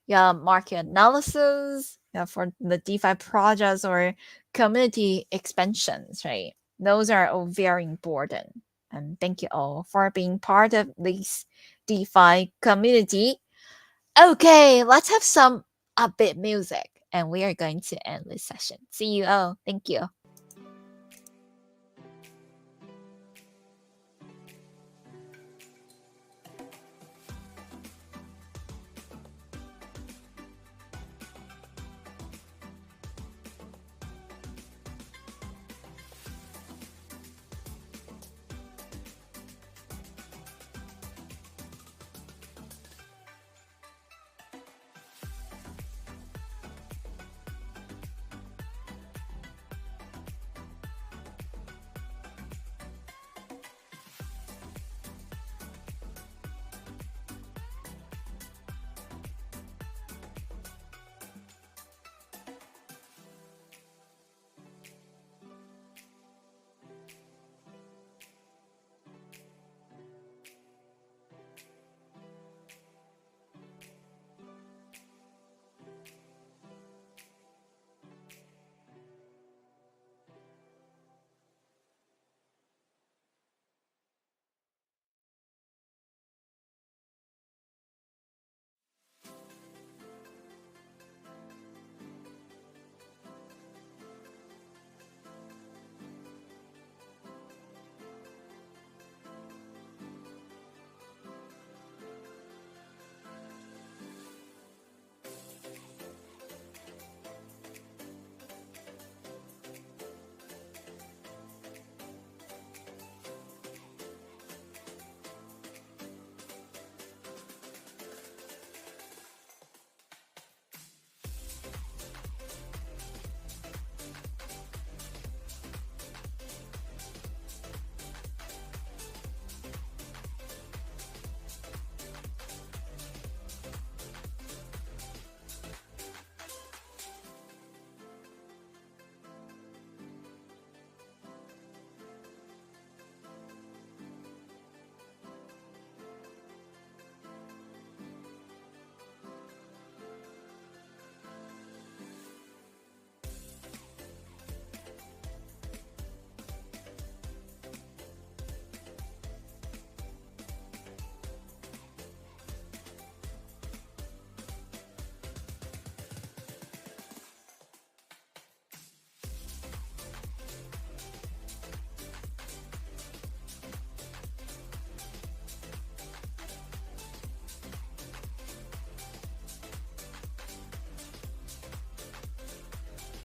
market analysis for the DeFi projects or community expansions, right? Those are all very important. And thank you all for being part of this DeFi community. Okay, let's have some upbeat music and we are going to end this session. See you all. Thank you.